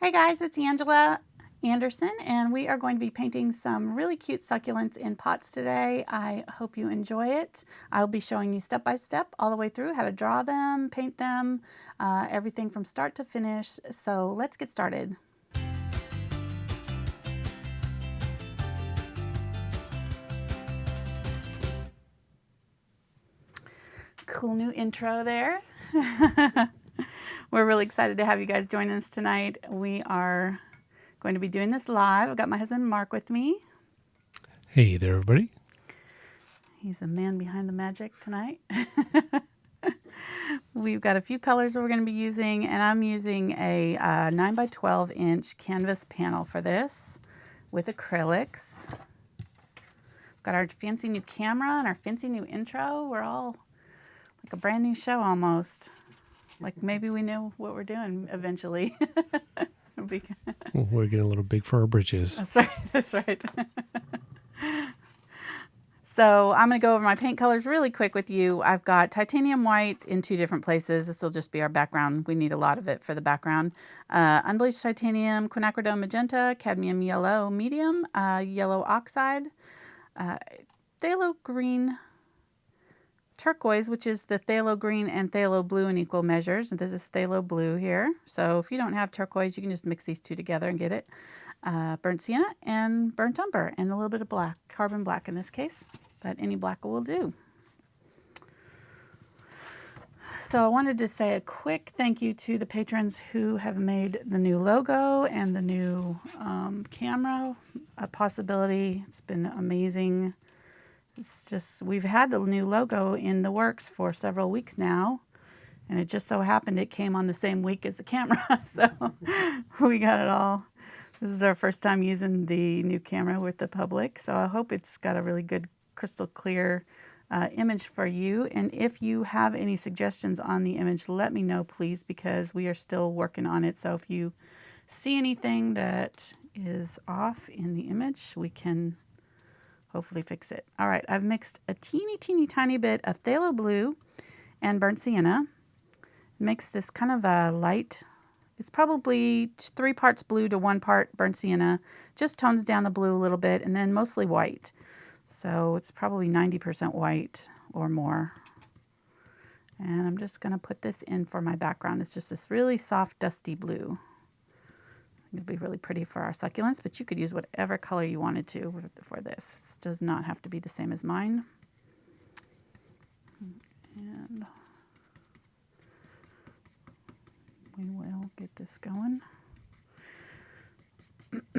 Hey guys, it's Angela Anderson, and we are going to be painting some really cute succulents in pots today. I hope you enjoy it. I'll be showing you step by step all the way through how to draw them, paint them, everything from start to finish. So let's get started. Cool new intro there. We're really excited to have you guys join us tonight. We are going to be doing this live. I've got my husband Mark with me. Hey there, everybody. He's the man behind the magic tonight. We've got a few colors that we're going to be using, and I'm using a 9 by 12 inch canvas panel for this with acrylics. Got our fancy new camera and our fancy new intro. We're all like a brand new show almost. Like maybe we know what we're doing eventually. We're getting a little big for our britches. That's right. That's right. So I'm going to go over my paint colors really quick with you. I've got titanium white in two different places. This will just be our background. We need a lot of it for the background. Unbleached Titanium, Quinacridone Magenta, Cadmium Yellow Medium, Yellow Oxide, Phthalo Green Turquoise, which is the Phthalo Green and Phthalo Blue in equal measures. And this is Phthalo Blue here. So if you don't have turquoise, you can just mix these two together and get it. Burnt Sienna and burnt Umber, and a little bit of black, carbon black in this case, but any black will do. So I wanted to say a quick thank you to the patrons who have made the new logo and the new camera a possibility. It's been amazing. It's just, we've had the new logo in the works for several weeks now, and it just so happened it came on the same week as the camera, so we got it all. This is our first time using the new camera with the public, so I hope it's got a really good crystal clear image for you. And if you have any suggestions on the image, let me know, please, because we are still working on it. So if you see anything that is off in the image, we can hopefully fix it. All right, I've mixed a teeny tiny bit of Phthalo Blue and burnt Sienna. It makes this kind of a light. It's probably 3 parts blue to 1 part burnt sienna. Just tones down the blue a little bit, and then mostly white. So it's probably 90% white or more. And I'm just going to put this in for my background. It's just this really soft, dusty blue. It'll be really pretty for our succulents, but you could use whatever color you wanted to for this. This does not have to be the same as mine. And we will get this going.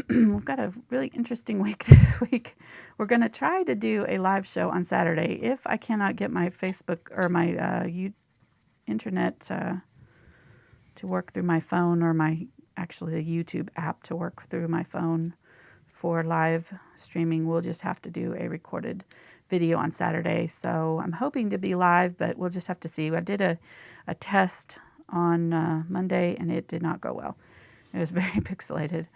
We've got a really interesting week this week. We're going to try to do a live show on Saturday. If I cannot get my Facebook or my internet to work through my phone, or actually the YouTube app to work through my phone for live streaming, we'll just have to do a recorded video on Saturday. So I'm hoping to be live, but we'll just have to see. I did a test on Monday, and it did not go well. It was very pixelated.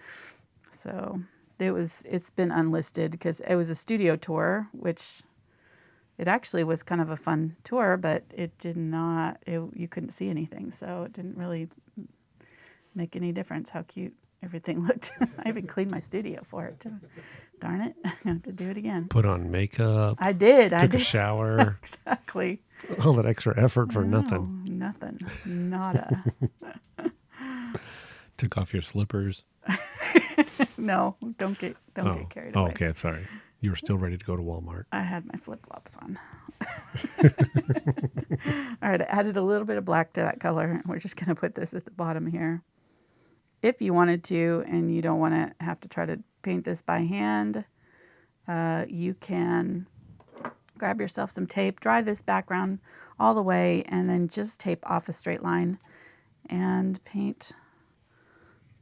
So it's been unlisted because it was a studio tour, which it actually was kind of a fun tour, but it did not, you couldn't see anything. So it didn't really make any difference how cute everything looked. I even cleaned my studio for it. Darn it. I have to do it again. Put on makeup. I did. Took a shower. Exactly. All that extra effort for nothing. Nothing. Nada. Took off your slippers. No, don't get carried away. Okay, sorry. You were still ready to go to Walmart. I had my flip-flops on. All right, I added a little bit of black to that color. We're just going to put this at the bottom here. If you wanted to, and you don't want to have to try to paint this by hand, you can grab yourself some tape, dry this background all the way, and then just tape off a straight line and paint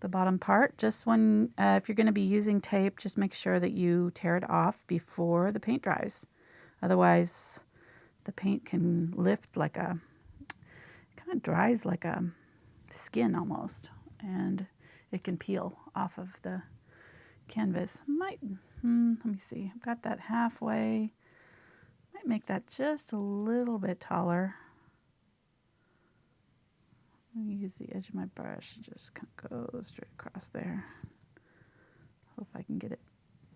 the bottom part. Just when, if you're going to be using tape, just make sure that you tear it off before the paint dries. Otherwise, the paint can lift like it kind of dries like a skin almost, and it can peel off of the canvas. Let me see. I've got that halfway. Might make that just a little bit taller. I'm gonna use the edge of my brush and just kind of go straight across there. Hope I can get it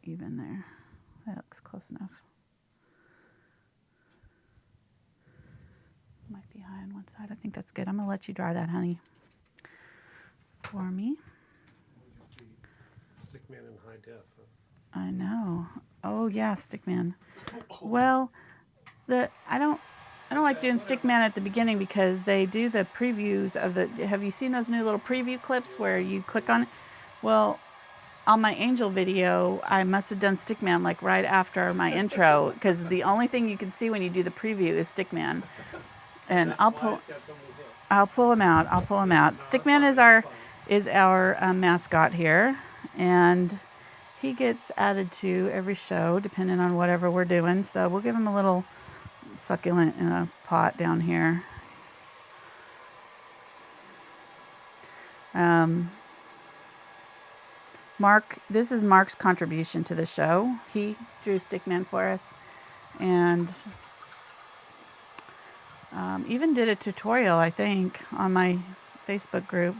even there. That looks close enough. Might be high on one side. I think that's good. I'm gonna let you dry that, honey, for me. Stickman in high def. I know. Oh yeah, Stickman. Well, I don't like doing Stickman at the beginning because they do the previews of the. Have you seen those new little preview clips where you click on it? Well, on my angel video, I must have done Stickman like right after my intro because the only thing you can see when you do the preview is Stickman. And I'll pull him out. I'll pull him out. Stickman is our mascot here, and he gets added to every show depending on whatever we're doing. So we'll give him a little succulent in a pot down here. Mark, this is Mark's contribution to the show. He drew Stickman for us, and even did a tutorial, I think, on my Facebook group,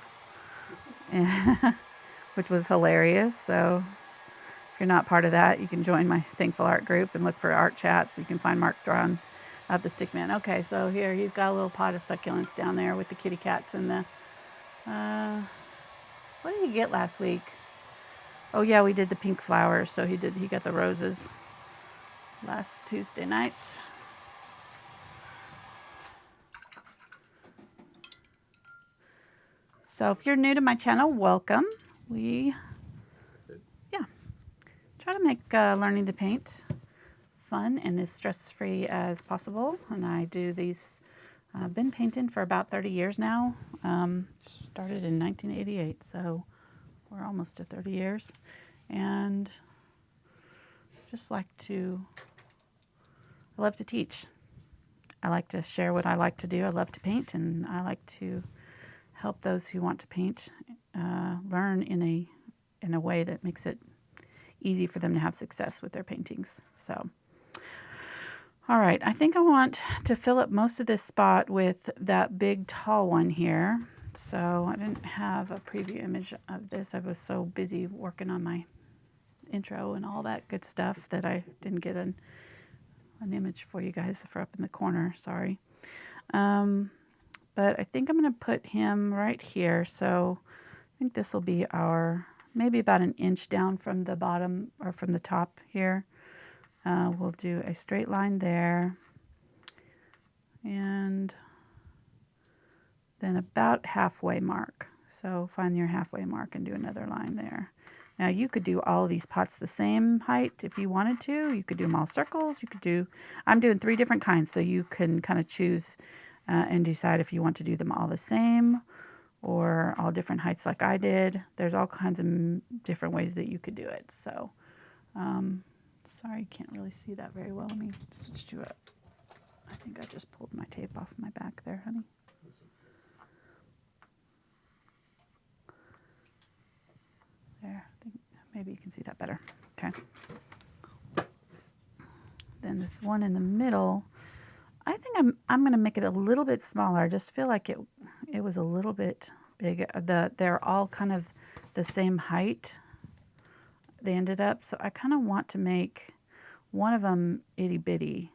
which was hilarious. So if you're not part of that, you can join my Thankful Art group and look for art chats. You can find Mark drawing out the Stickman. Okay, so here he's got a little pot of succulents down there with the kitty cats and the... what did he get last week? Oh yeah, we did the pink flowers. So he got the roses last Tuesday night. So if you're new to my channel, welcome. We try to make learning to paint fun and as stress-free as possible. And I do these, I've been painting for about 30 years now. Started in 1988, so we're almost to 30 years. And just I love to teach. I like to share what I like to do. I love to paint, and I like to help those who want to paint learn in a way that makes it easy for them to have success with their paintings. So, all right, I think I want to fill up most of this spot with that big tall one here. So I didn't have a preview image of this. I was so busy working on my intro and all that good stuff that I didn't get an image for you guys for up in the corner. Sorry. But I think I'm going to put him right here. So I think this will be maybe about an inch down from the bottom or from the top here. We'll do a straight line there. And then about halfway mark. So find your halfway mark and do another line there. Now you could do all of these pots the same height if you wanted to. You could do them all circles. I'm doing 3 different kinds, so you can kind of choose and decide if you want to do them all the same or all different heights like I did. There's all kinds of different ways that you could do it. So, sorry, can't really see that very well. Let me switch to it. I think I just pulled my tape off my back there, honey. There, I think maybe you can see that better. Okay. Then this one in the middle, I think I'm going to make it a little bit smaller. I just feel like it was a little bit big. They're all kind of the same height. They ended up, so I kind of want to make one of them itty bitty.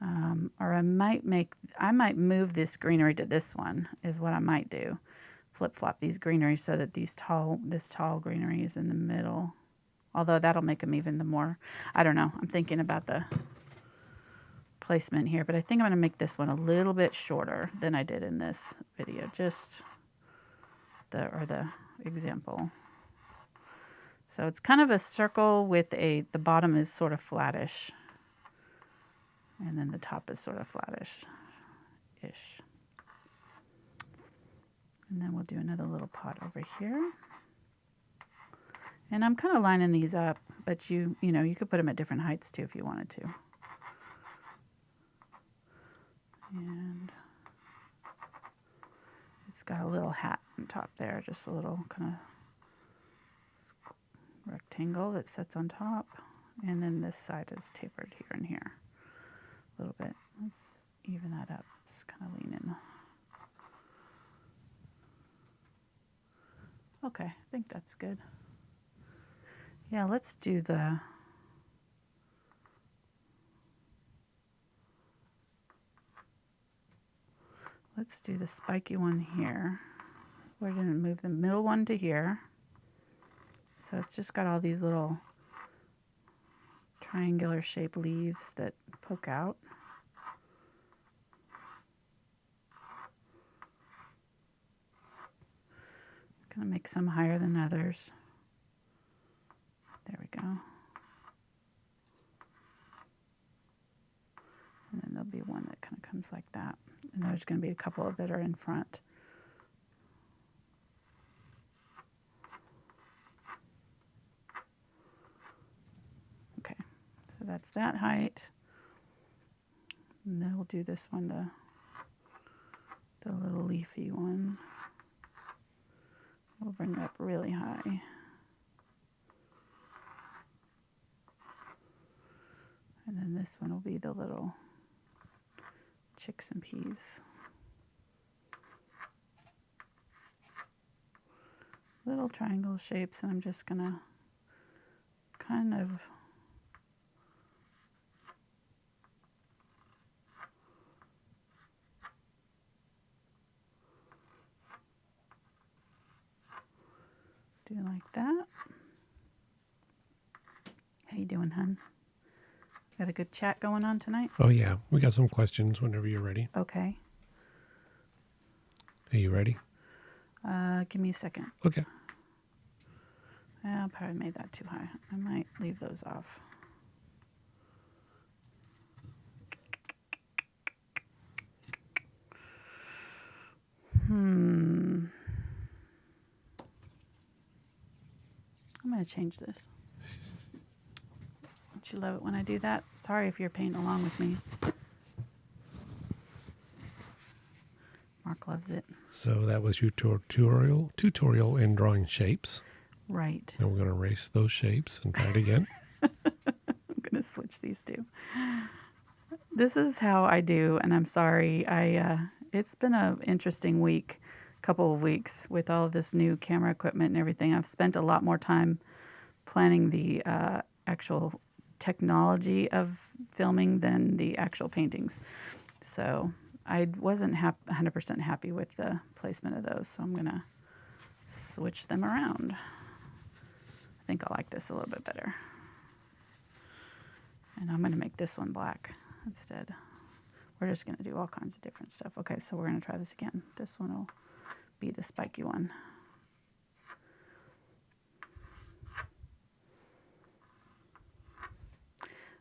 Or I might move this greenery to this one is what I might do. Flip-flop these greeneries so that this tall greenery is in the middle. Although that'll make them even the more, I don't know. I'm thinking about the placement here, but I think I'm going to make this one a little bit shorter than I did in this video. Just the example. So it's kind of a circle with the bottom is sort of flattish. And then the top is sort of flattish-ish. And then we'll do another little pot over here. And I'm kind of lining these up, but you could put them at different heights too if you wanted to. And it's got a little hat on top there, just a little kind of rectangle that sits on top. And then this side is tapered here and here a little bit. Let's even that up. Let's kind of lean in. Okay, I think that's good. Yeah, let's do the... Let's do the spiky one here. We're going to move the middle one to here. So it's just got all these little triangular shaped leaves that poke out. Going to make some higher than others. There we go. And then there'll be one that kind of comes like that. And there's going to be a couple of that are in front. Okay, so that's that height. And then we'll do this one, the little leafy one. We'll bring it up really high. And then this one will be the little chicks and peas. Little triangle shapes, and I'm just gonna kind of do like that. How you doing, hun? Got a good chat going on tonight? Oh, yeah. We got some questions whenever you're ready. Okay. Are you ready? Give me a second. Okay. I probably made that too high. I might leave those off. I'm going to change this. Don't you love it when I do that? Sorry if you're painting along with me. Mark loves it. So that was your tutorial in drawing shapes. Right. And we're going to erase those shapes and try it again. I'm going to switch these two. This is how I do, and I'm sorry. It's been an interesting couple of weeks with all of this new camera equipment and everything. I've spent a lot more time planning the actual technology of filming than the actual paintings. So I wasn't 100% happy with the placement of those, so I'm going to switch them around. I think I like this a little bit better. And I'm going to make this one black instead. We're just going to do all kinds of different stuff. Okay, so we're going to try this again. This one will be the spiky one.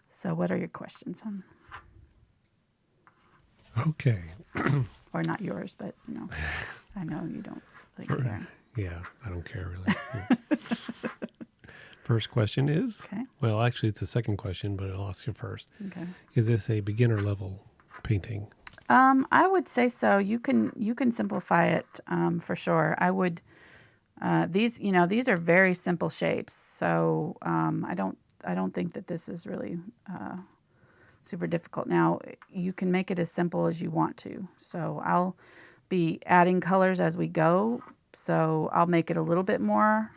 So what are your questions, hon? Okay. Or not yours, but, I know you don't really care. Yeah, I don't care really. First question is, Okay. well, actually it's the second question, but I'll ask you first. Okay. Is this a beginner level painting? I would say so. You can simplify it for sure. I would. These are very simple shapes, so I don't think that this is really super difficult. Now you can make it as simple as you want to. So I'll be adding colors as we go. So I'll make it a little bit more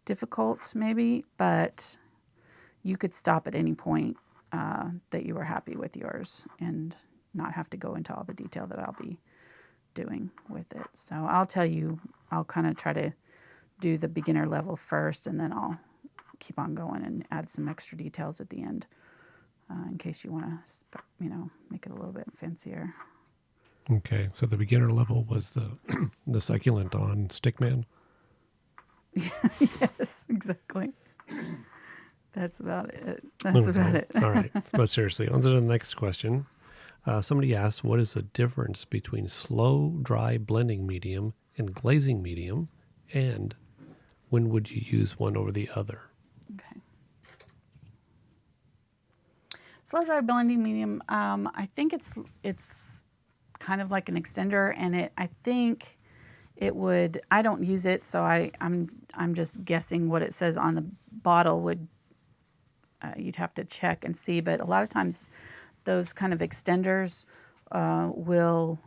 difficult, maybe, but you could stop at any point that you were happy with yours and not have to go into all the detail that I'll be doing with it. So I'll tell you, I'll kind of try to do the beginner level first, and then I'll keep on going and add some extra details at the end in case you want to, make it a little bit fancier. Okay, so the beginner level was the the succulent on Stickman. Yes, exactly. That's about it. That's about it. All right, but seriously, on to the next question. Somebody asked, what is the difference between slow, dry blending medium and glazing medium, and when would you use one over the other? Okay. Slow dry blending medium. I think it's kind of like an extender, and I think it would. I don't use it, so I'm just guessing what it says on the bottle would. You'd have to check and see, but a lot of times those kind of extenders will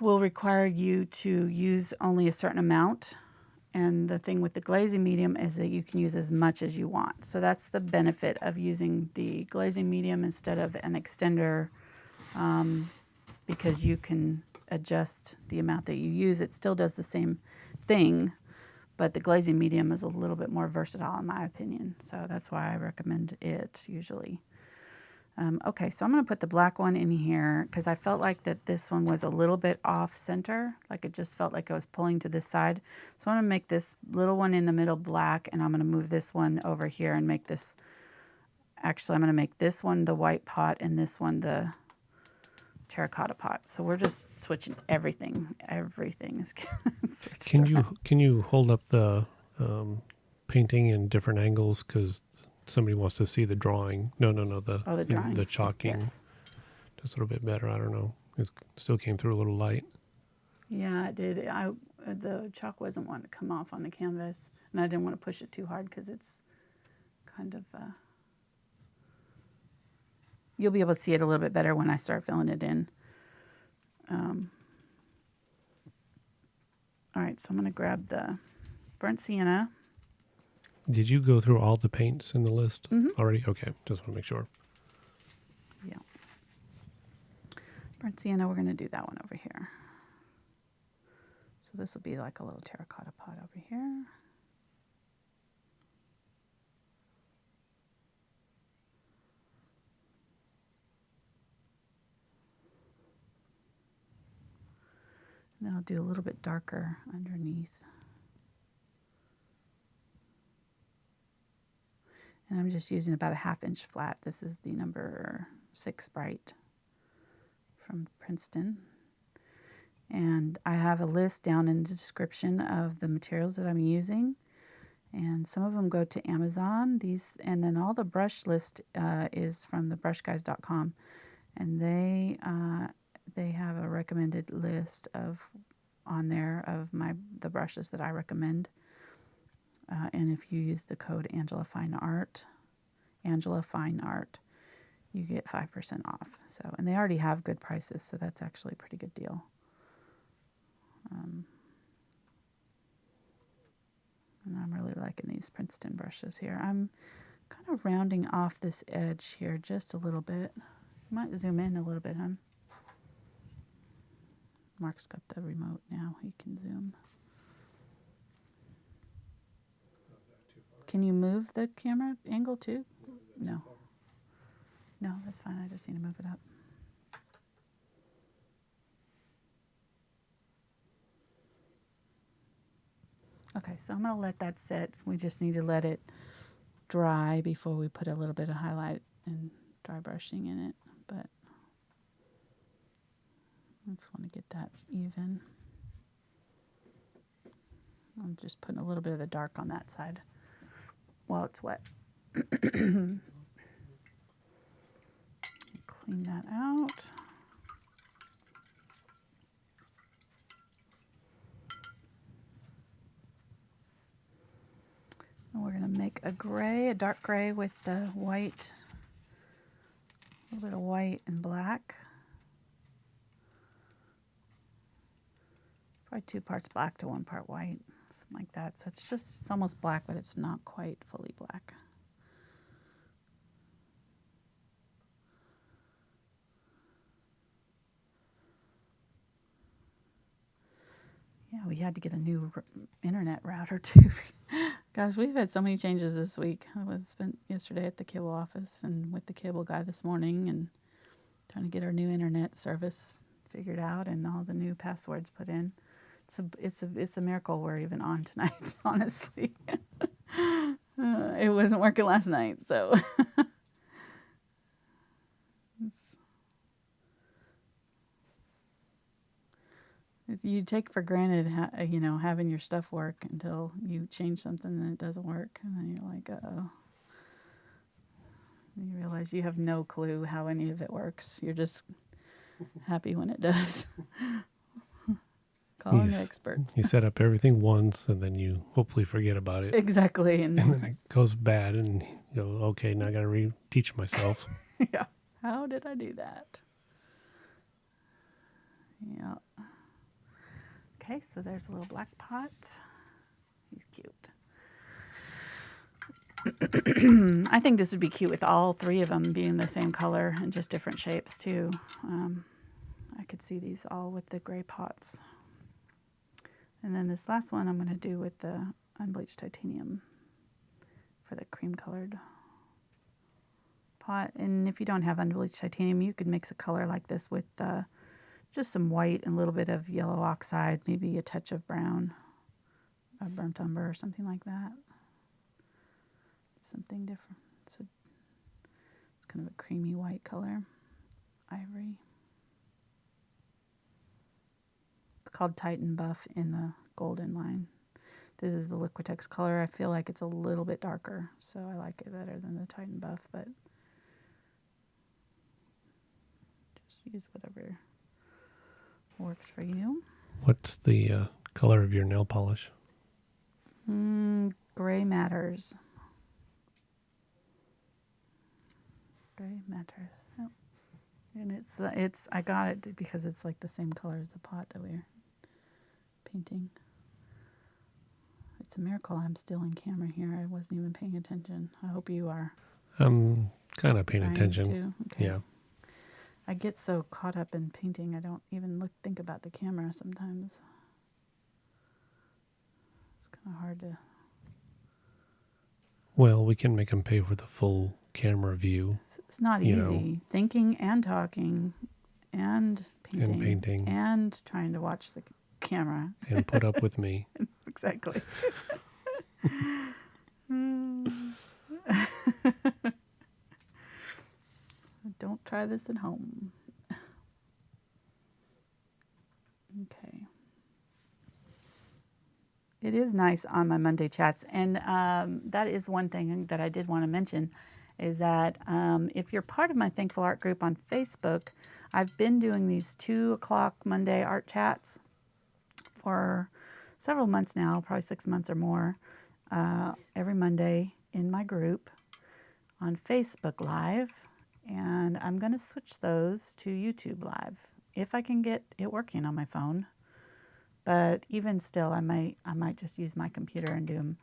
will require you to use only a certain amount. And the thing with the glazing medium is that you can use as much as you want. So that's the benefit of using the glazing medium instead of an extender, because you can adjust the amount that you use. It still does the same thing, but the glazing medium is a little bit more versatile in my opinion. So that's why I recommend it usually. Okay, so I'm going to put the black one in here because I felt like that this one was a little bit off center. Like it just felt like I was pulling to this side. So I'm going to make this little one in the middle black, and I'm going to move this one over here and make this, actually I'm going to make this one the white pot and this one the terracotta pot. So we're just switching everything. Everything is switched Can you hold up the painting in different angles because somebody wants to see the drawing? No, the drawing. The chalking. Yes. Just a little bit better. I don't know. It still came through a little light. Yeah, it did. The chalk wasn't wanting to come off on the canvas, and I didn't want to push it too hard because it's kind of. You'll be able to see it a little bit better when I start filling it in. All right, so I'm going to grab the burnt sienna. Did you go through all the paints in the list already? Okay, just want to make sure. Yeah. Burnt sienna, we're going to do that one over here. So this will be like a little terracotta pot over here. And then I'll do a little bit darker underneath. And I'm just using about a 1/2 inch flat. This is the number 6 Bright from Princeton. And I have a list down in the description of the materials that I'm using. And some of them go to Amazon. And then all the brush list is from thebrushguys.com. And they have a recommended list on there of the brushes that I recommend. And if you use the code Angela Fine Art, you get 5% off. So, and they already have good prices, so that's actually a pretty good deal. And I'm really liking these Princeton brushes here. I'm kind of rounding off this edge here just a little bit. Might zoom in a little bit, huh? Mark's got the remote now. He can zoom. Can you move the camera angle too? No. No, that's fine. I just need to move it up. Okay, so I'm going to let that sit. We just need to let it dry before we put a little bit of highlight and dry brushing in it. But I just want to get that even. I'm just putting a little bit of the dark on that side while it's wet. Clean that out. And we're going to make a gray, a dark gray with the white, a little bit of white and black. Probably 2 parts black to 1 part white, something like that. So it's almost black, but it's not quite fully black. Yeah, we had to get a new internet router too. Gosh, we've had so many changes this week. I spent yesterday at the cable office and with the cable guy this morning and trying to get our new internet service figured out and all the new passwords put in. It's a miracle we're even on tonight, honestly. It wasn't working last night, so. You take for granted, having your stuff work until you change something and it doesn't work, and then you're like, uh-oh. You realize you have no clue how any of it works. You're just happy when it does. Call an expert. You set up everything once, and then you hopefully forget about it. Exactly. And then it goes bad, and you go, okay, now I got to reteach myself. Yeah. How did I do that? Yeah. Okay, so there's a little black pot. He's cute. I think this would be cute with all three of them being the same color and just different shapes too. I could see these all with the gray pots. And then this last one I'm going to do with the Unbleached Titanium for the cream colored pot. And if you don't have Unbleached Titanium, you could mix a color like this with just some white and a little bit of yellow oxide, maybe a touch of brown, a burnt umber or something like that. Something different. So it's kind of a creamy white color. Ivory. It's called Titan Buff in the golden line. This is the Liquitex color. I feel like it's a little bit darker, so I like it better than the Titan Buff, but just use whatever works for you. What's the color of your nail polish? Gray matters. Gray matters. Yep. And it's I got it because it's like the same color as the pot that we're painting. It's a miracle I'm still in camera here. I wasn't even paying attention. I hope you are. I'm kind of paying Trying attention. to? Okay. Yeah. I get so caught up in painting, I don't even think about the camera sometimes. It's kind of hard to. Well, we can make them pay for the full camera view. It's not You easy. know. Thinking and talking and painting. And painting. And trying to watch the camera. And put up with me. Exactly. Don't try this at home. Okay. It is nice on my Monday chats. And that is one thing that I did want to mention is that if you're part of my Thankful Art group on Facebook, I've been doing these 2 o'clock Monday art chats for several months now, probably 6 months or more, every Monday in my group on Facebook Live. And I'm going to switch those to YouTube Live if I can get it working on my phone. But even still, I might just use my computer and do them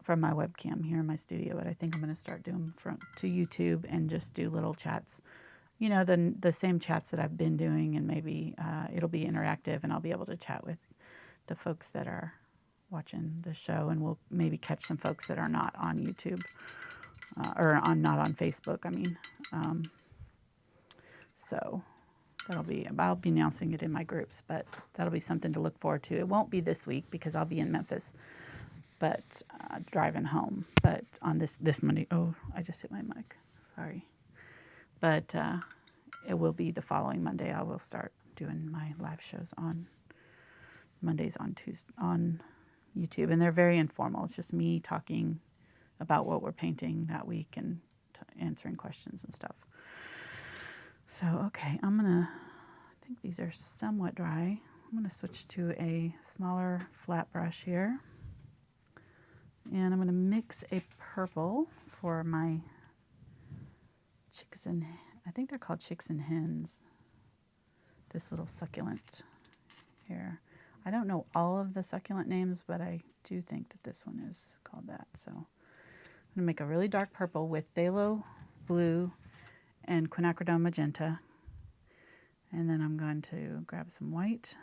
from my webcam here in my studio. But I think I'm going to start doing to YouTube and just do little chats. You know, the same chats that I've been doing, and maybe it'll be interactive, and I'll be able to chat with the folks that are watching the show, and we'll maybe catch some folks that are not on YouTube or not on Facebook. I mean, so. I'll be announcing it in my groups, but that'll be something to look forward to. It won't be this week because I'll be in Memphis, but driving home. But on this Monday, oh, I just hit my mic. Sorry. But it will be the following Monday. I will start doing my live shows on Mondays on YouTube, and they're very informal. It's just me talking about what we're painting that week and answering questions and stuff. So, okay, I think these are somewhat dry. I'm going to switch to a smaller flat brush here. And I'm going to mix a purple for my chicks and, I think they're called chicks and hens. This little succulent here. I don't know all of the succulent names, but I do think that this one is called that. So I'm going to make a really dark purple with Phthalo Blue and Quinacridone Magenta. And then I'm going to grab some white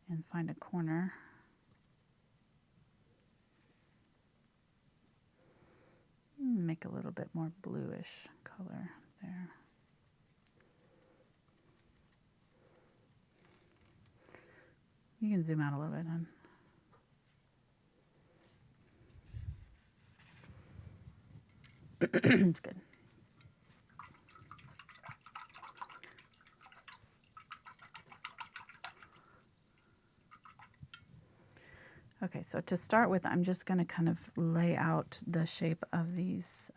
and find a corner. Make a little bit more bluish color there. You can zoom out a little bit, hon. It's good. Okay, so to start with, I'm just going to kind of lay out the shape of these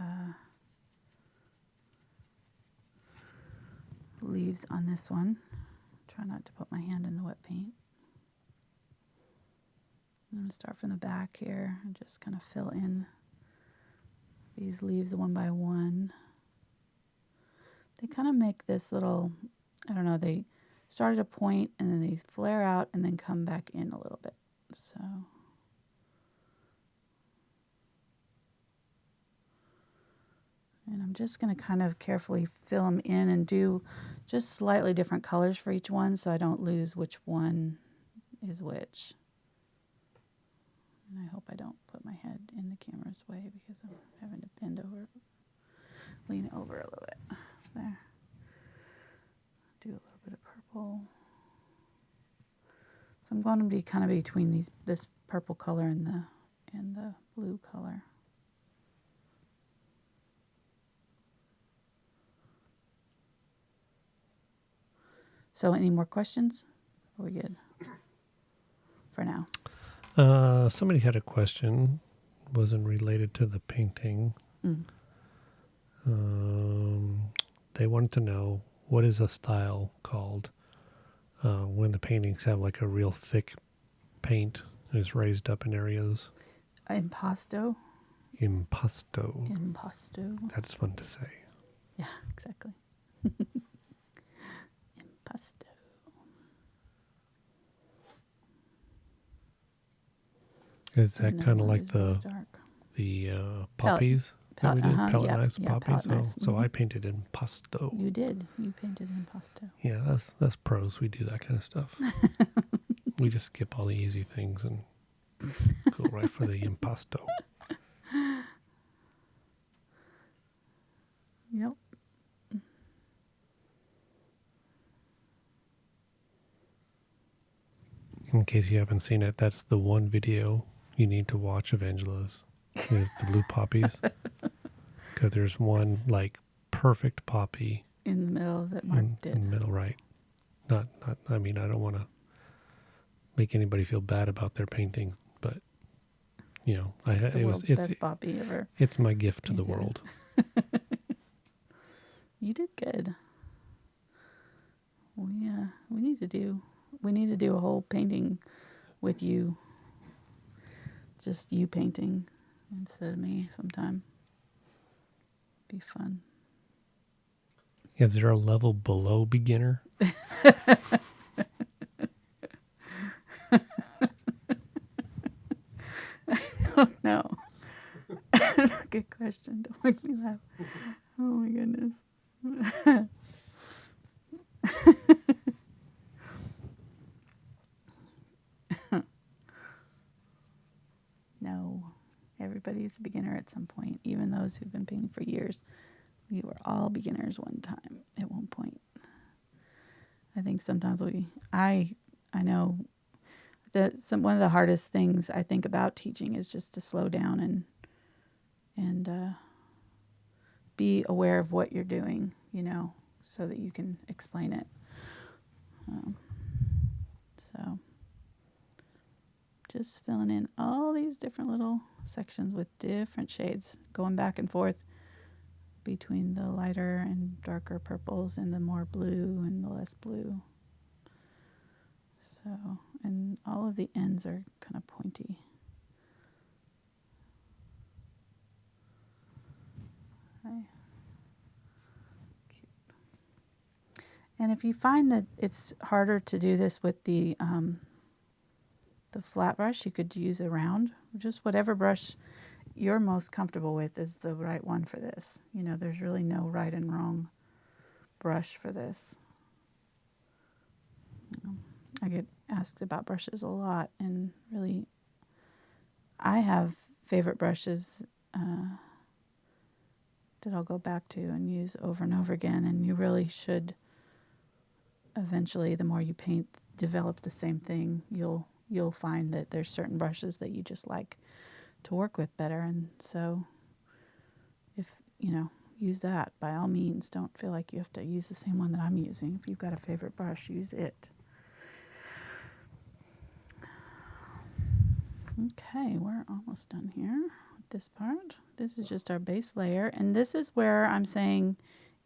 leaves on this one. Try not to put my hand in the wet paint. I'm going to start from the back here and just kind of fill in these leaves one by one. They kind of make this little, I don't know, they start at a point and then they flare out and then come back in a little bit. So and I'm just going to kind of carefully fill them in and do just slightly different colors for each one so I don't lose which one is which. And I hope I don't put my head in the camera's way because I'm having to bend over, lean over a little bit. There. Do a little bit of purple. So I'm going to be kind of between this purple color and the blue color. So any more questions? Are we good for now? Somebody had a question, wasn't related to the painting. They wanted to know, what is a style called when the paintings have like a real thick paint and is raised up in areas? Impasto. Impasto. Impasto. That's fun to say. Yeah, exactly. Impasto. Is that kind of like really the poppies that we did? Palette knives, poppies. Palette knife. So I painted impasto. You did. You painted impasto. Yeah, that's pros. We do that kind of stuff. We just skip all the easy things and go right for the impasto. Yep. In case you haven't seen it, that's the one video you need to watch of Angela's. Is the blue poppies. Because there's one like perfect poppy In the middle that Mark did. in the middle, right? Not. I mean, I don't want to make anybody feel bad about their painting, but you know, It's best poppy ever. It's my gift to the world. You did good. We need to do a whole painting with you. Just you painting instead of me sometime. Be fun. Is there a level below beginner? I don't know. That's a good question. Don't make me laugh. Oh my goodness. No. Everybody's a beginner at some point. Even those who've been painting for years. We were all beginners one time at one point. I think sometimes I know that one of the hardest things I think about teaching is just to slow down and be aware of what you're doing, so that you can explain it. So just filling in all these different little sections with different shades, going back and forth between the lighter and darker purples and the more blue and the less blue. So, and all of the ends are kind of pointy. Okay. Cute. And if you find that it's harder to do this with the flat brush, you could use a round. Just whatever brush you're most comfortable with is the right one for this. There's really no right and wrong brush for this. I get asked about brushes a lot, and really, I have favorite brushes that I'll go back to and use over and over again, and you really should eventually, the more you paint, develop the same thing. You'll find that there's certain brushes that you just like to work with better, and so if use that by all means. Don't feel like you have to use the same one that I'm using. If you've got a favorite brush, use it. Okay, we're almost done here with this part. This is just our base layer, and this is where I'm saying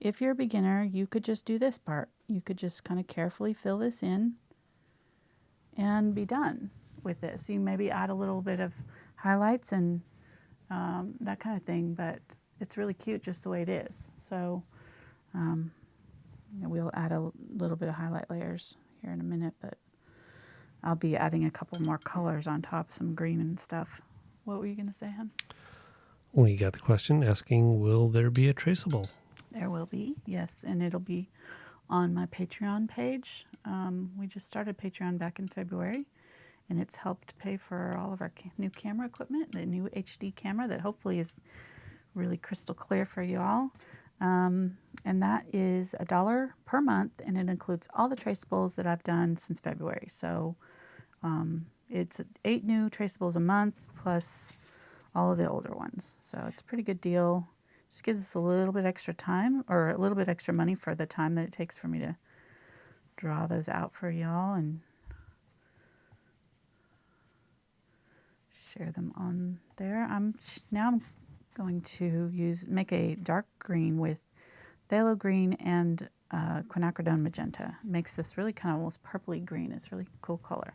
if you're a beginner, you could just do this part. You could just kind of carefully fill this in and be done with this. You maybe add a little bit of highlights and that kind of thing, but it's really cute just the way it is. So And we'll add a little bit of highlight layers here in a minute, but I'll be adding a couple more colors on top, some green and stuff. What were you going to say, hon? We got the question asking, will there be a traceable? There will be, yes, and it'll be on my Patreon page. We just started Patreon back in February, and it's helped pay for all of our new camera equipment, the new HD camera that hopefully is really crystal clear for you all. And that is $1 per month, and it includes all the traceables that I've done since February. So it's 8 new traceables a month plus all of the older ones. So it's a pretty good deal. Just gives us a little bit extra time, or a little bit extra money for the time that it takes for me to draw those out for y'all and share them on there. Now I'm going to make a dark green with Phthalo Green and Quinacridone Magenta. It makes this really kind of almost purpley green. It's a really cool color.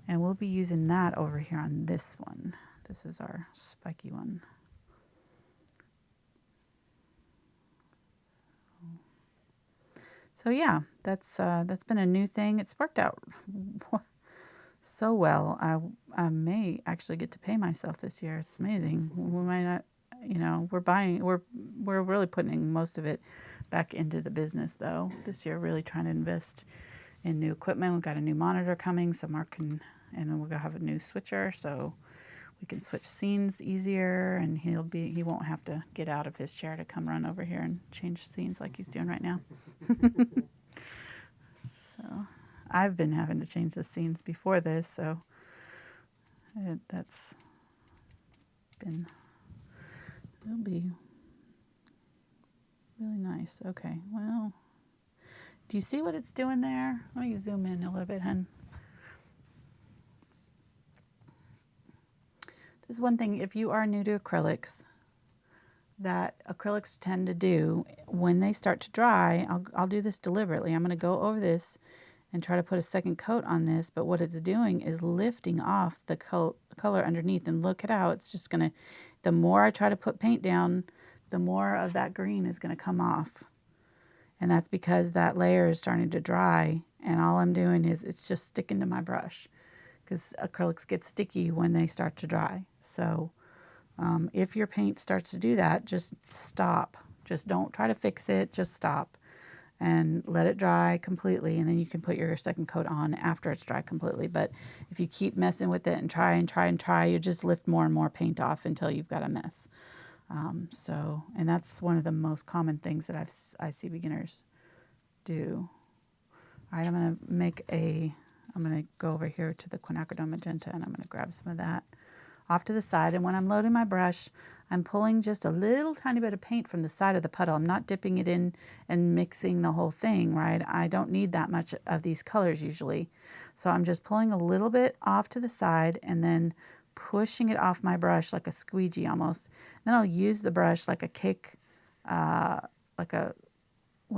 And we'll be using that over here on this one. This is our spiky one. So yeah, that's been a new thing. It's worked out so well. I may actually get to pay myself this year. It's amazing. We might not, we're really putting most of it back into the business though this year. Really trying to invest in new equipment. We've got a new monitor coming, so Mark can, and we're gonna have a new switcher, so we can switch scenes easier, and he won't have to get out of his chair to come run over here and change scenes like he's doing right now. So I've been having to change the scenes before this, so that's been, it'll be really nice. Okay, well, do you see what it's doing there? Let me zoom in a little bit, hun. This is one thing, if you are new to acrylics, that acrylics tend to do when they start to dry. I'll do this deliberately. I'm going to go over this and try to put a second coat on this, but what it's doing is lifting off the color underneath, and look at how it's just going to, the more I try to put paint down, the more of that green is going to come off. And that's because that layer is starting to dry, and all I'm doing is it's just sticking to my brush, because acrylics get sticky when they start to dry. So if your paint starts to do that, just stop. Just don't try to fix it. Just stop and let it dry completely, and then you can put your second coat on after it's dry completely. But if you keep messing with it and try, you just lift more and more paint off until you've got a mess. And that's one of the most common things that I see beginners do. All right, I'm going to go over here to the Quinacridone Magenta, and I'm going to grab some of that off to the side. And when I'm loading my brush, I'm pulling just a little tiny bit of paint from the side of the puddle. I'm not dipping it in and mixing the whole thing, right? I don't need that much of these colors usually. So I'm just pulling a little bit off to the side and then pushing it off my brush like a squeegee almost. Then I'll use the brush like a cake, what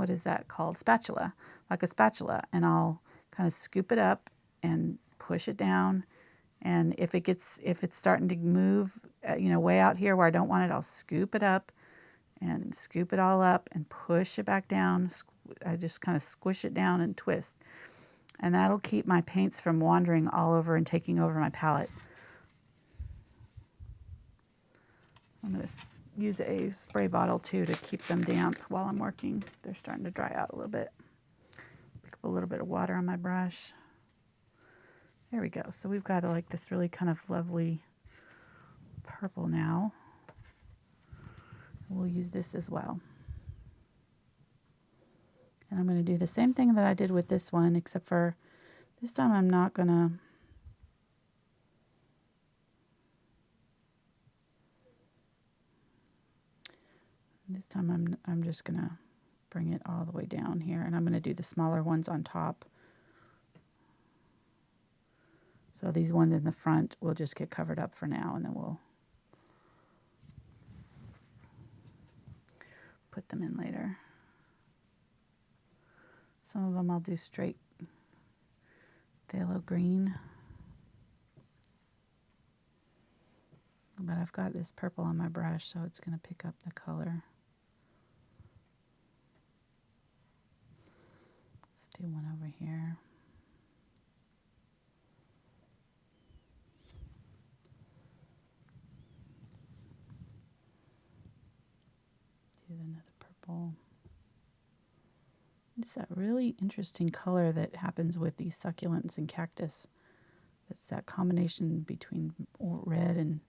is that called? Spatula, like a spatula. And I'll kind of scoop it up and push it down. And if it's starting to move, way out here where I don't want it, I'll scoop it up and scoop it all up and push it back down. I just kind of squish it down and twist. And that'll keep my paints from wandering all over and taking over my palette. I'm going to use a spray bottle too to keep them damp while I'm working. They're starting to dry out a little bit. Pick up a little bit of water on my brush. There we go. So we've got like this really kind of lovely purple now. We'll use this as well. And I'm going to do the same thing that I did with this one, except for this time I'm not going to I'm just going to bring it all the way down here, and I'm going to do the smaller ones on top. So these ones in the front will just get covered up for now, and then we'll put them in later. Some of them I'll do straight Phthalo Green. But I've got this purple on my brush, so it's going to pick up the color. over here. Do another purple. It's that really interesting color that happens with these succulents and cactus. It's that combination between red and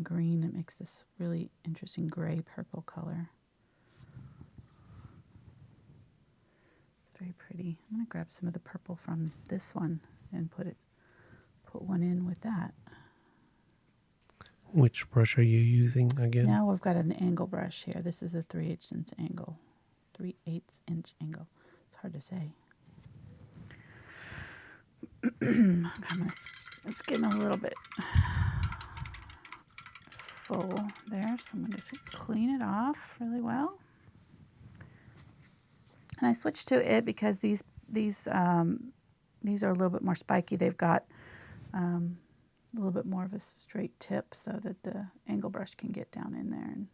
green that makes this really interesting gray purple color. It's very pretty. I'm going to grab some of the purple from this one and put one in with that. Which brush are you using again? Now we've got an angle brush here. This is a 3/8 inch angle. 3/8 inch angle. It's hard to say. It's getting a little bit full there, so I'm going to just clean it off really well. And I switched to it because these are a little bit more spiky. They've got a little bit more of a straight tip so that the angle brush can get down in there and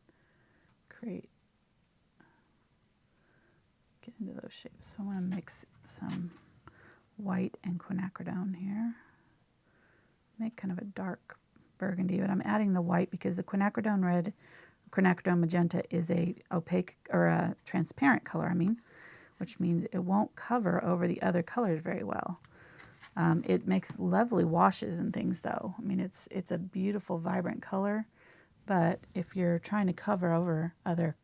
get into those shapes. So I want to mix some white and quinacridone here. Make kind of a dark burgundy, but I'm adding the white because the quinacridone red, quinacridone magenta is a opaque or a transparent color, which means it won't cover over the other colors very well. It makes lovely washes and things though. It's a beautiful, vibrant color, but if you're trying to cover over other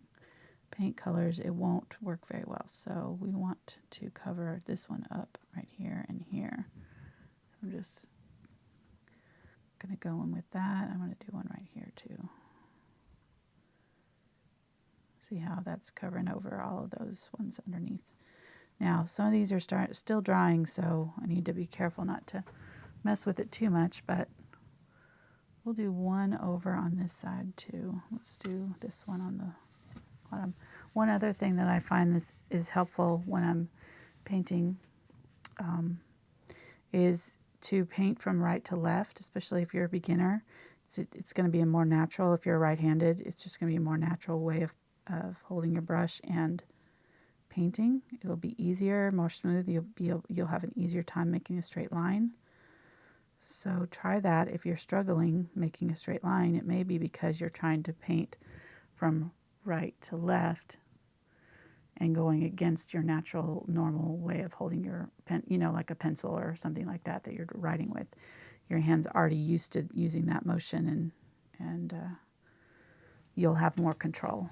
paint colors, it won't work very well. So we want to cover this one up right here and here. So I'm just going to go in with that. I'm going to do one right here too. See how that's covering over all of those ones underneath. Now, some of these are still drying, so I need to be careful not to mess with it too much, but we'll do one over on this side too. Let's do this one on the bottom. One other thing that I find this is helpful when I'm painting is to paint from right to left, especially if you're a beginner. It's going to be a more natural, if you're right-handed, it's just going to be a more natural way of holding your brush and painting. It'll be easier, more smooth. You'll have an easier time making a straight line. So try that. If you're struggling making a straight line, it may be because you're trying to paint from right to left and going against your natural, normal way of holding your pen, like a pencil or something like that you're writing with. Your hand's already used to using that motion, and you'll have more control.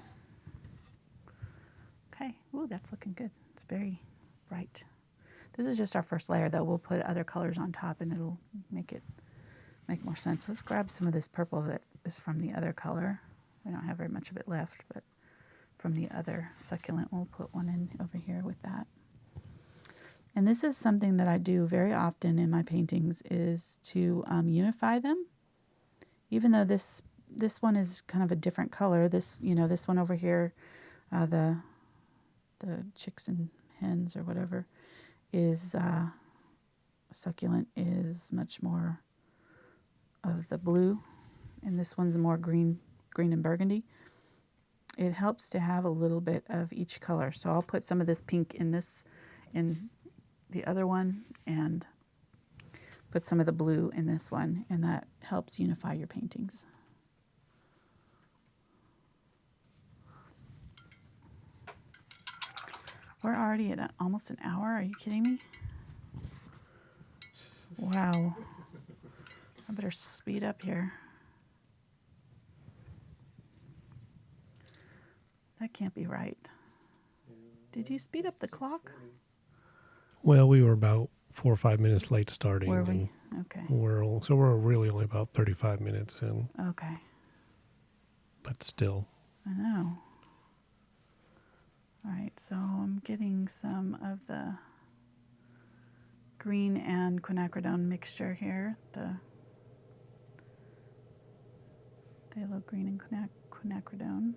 Okay, ooh, that's looking good. It's very bright. This is just our first layer, though. We'll put other colors on top, and it'll make more sense. Let's grab some of this purple that is from the other color. We don't have very much of it left, but from the other succulent, we'll put one in over here with that. And this is something that I do very often in my paintings, is to unify them. Even though this one is kind of a different color, this one over here, the chicks and hens or whatever, is succulent is much more of the blue, and this one's more green and burgundy. It helps to have a little bit of each color. So I'll put some of this pink in the other one, and put some of the blue in this one, and that helps unify your paintings. We're already at almost an hour. Are you kidding me? Wow. I better speed up here. That can't be right. Did you speed up the clock? Well, we were about 4 or 5 minutes late starting. Were we? Okay. We're really only about 35 minutes in. Okay. But still. I know. All right, so I'm getting some of the green and quinacridone mixture here. The phthalo green and quinacridone.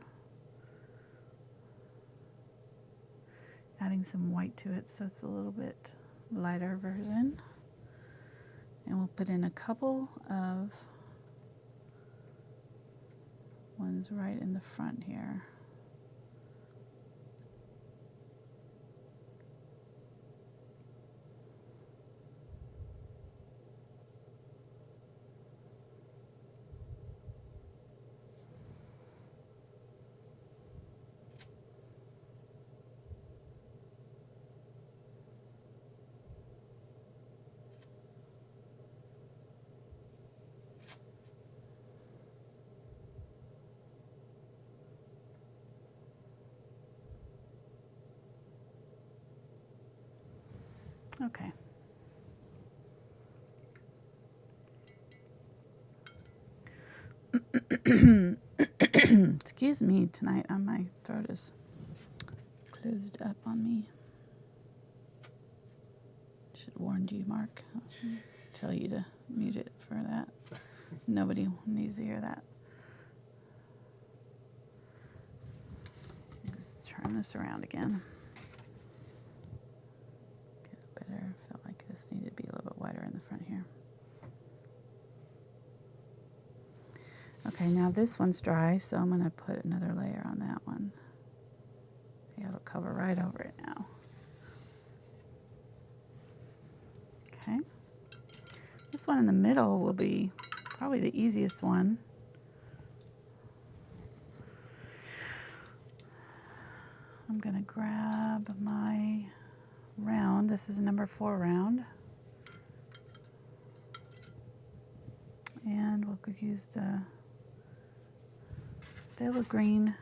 Adding some white to it so it's a little bit lighter version. And we'll put in a couple of ones right in the front here. Okay. Excuse me, tonight my throat is closed up on me. Should have warned you, Mark. I'll tell you to mute it for that. Nobody needs to hear that. Let's turn this around again. Get better. Felt like this needed to be a little bit wider in the front here. Okay, now this one's dry, so I'm going to put another layer on that one. See, it'll cover right over it now. Okay. This one in the middle will be probably the easiest one. I'm going to grab my round. This is a number 4 round. And we'll use the Phthalo Green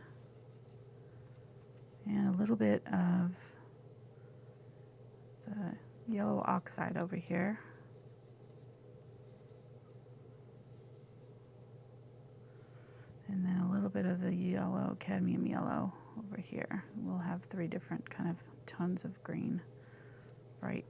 and a little bit of the yellow oxide over here. And then a little bit of the yellow, cadmium yellow over here. We'll have 3 different kind of tones of green, bright.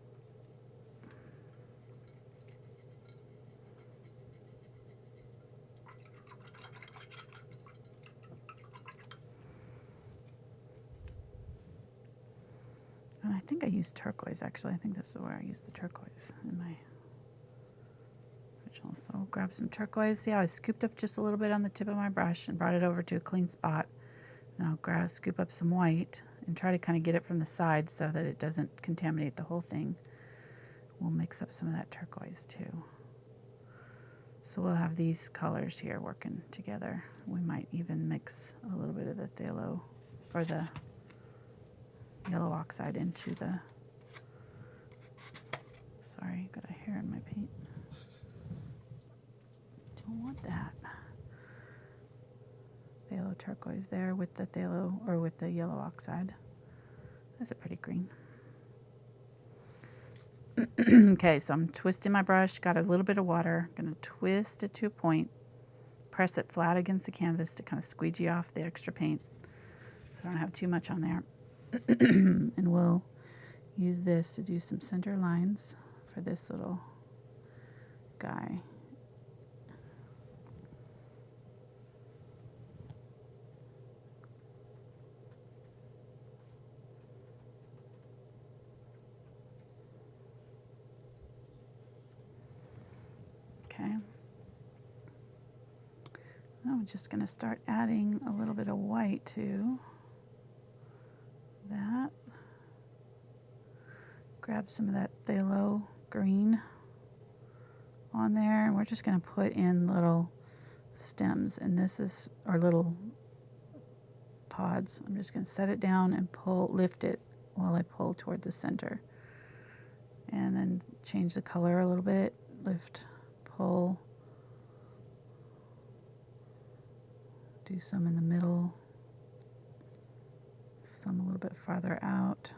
And I think I used turquoise, actually. I think this is where I used the turquoise in my original. So I'll grab some turquoise. See how I scooped up just a little bit on the tip of my brush and brought it over to a clean spot. Then I'll scoop up some white and try to kind of get it from the side so that it doesn't contaminate the whole thing. We'll mix up some of that turquoise too. So we'll have these colors here working together. We might even mix a little bit of the phthalo or the yellow oxide into the, sorry, got a hair in my paint. Don't want that. Phthalo turquoise there with the phthalo, or with the yellow oxide. That's a pretty green. Okay, so I'm twisting my brush, got a little bit of water, gonna twist it to a point, press it flat against the canvas to kind of squeegee off the extra paint so I don't have too much on there. And we'll use this to do some center lines for this little guy. Okay. Now I'm just going to start adding a little bit of white to that. Grab some of that phthalo green on there, and we're just going to put in little stems, and this is our little pods. I'm just going to set it down and lift it while I pull toward the center, and then change the color a little bit. Lift, pull, do some in the middle, some a little bit farther out.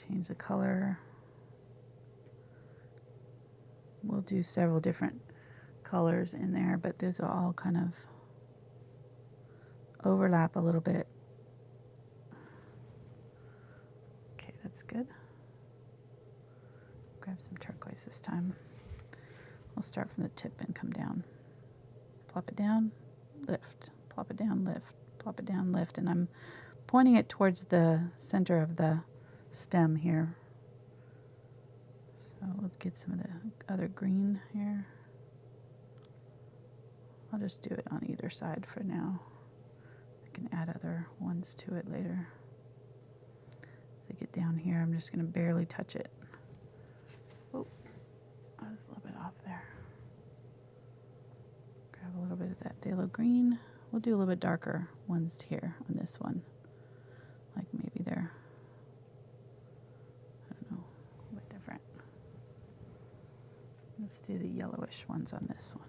Change the color. We'll do several different colors in there, but these will all kind of overlap a little bit. Okay, that's good. Grab some turquoise this time. We'll start from the tip and come down. Plop it down, lift, plop it down, lift, plop it down, lift, and I'm pointing it towards the center of the stem here. So we'll get some of the other green here. I'll just do it on either side for now. I can add other ones to it later. As I get down here, I'm just going to barely touch it. Oh, I was a little bit off there. Grab a little bit of that phthalo green. We'll do a little bit darker ones here on this one. Like maybe they're, I don't know, a little bit different. Let's do the yellowish ones on this one.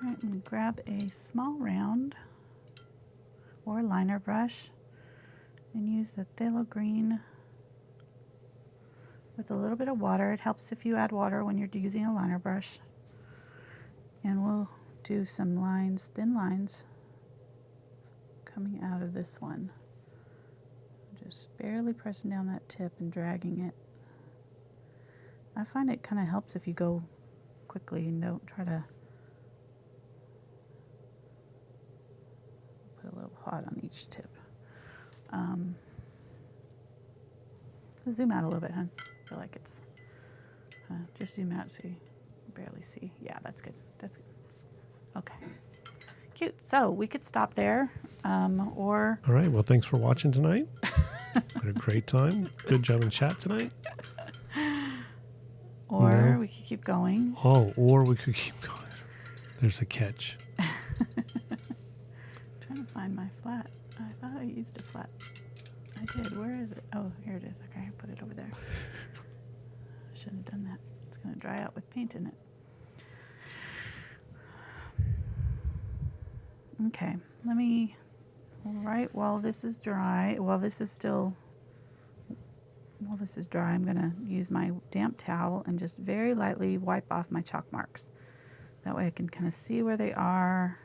All right, I'm going to grab a small round or liner brush and use the Phthalo Green with a little bit of water. It helps if you add water when you're using a liner brush. And we'll do some lines, thin lines, coming out of this one. Just barely pressing down that tip and dragging it. I find it kind of helps if you go quickly and don't try to put a little hot on each tip. Zoom out a little bit, hon. I feel like it's, just zoom out so you barely see. Yeah, that's good. That's good. Okay. Cute. So we could stop there, or... All right. Well, thanks for watching tonight. Had a great time. Good job in chat tonight. Or No. we could keep going. Oh, or we could keep going. There's a catch. Trying to find my flat. I thought I used a flat. I did. Where is it? Oh, here it is. Okay, I put it over there. I shouldn't have done that. It's going to dry out with paint in it. Okay, let me, right while this is dry, while this is still, while this is dry, I'm going to use my damp towel and just very lightly wipe off my chalk marks. That way I can kind of see where they are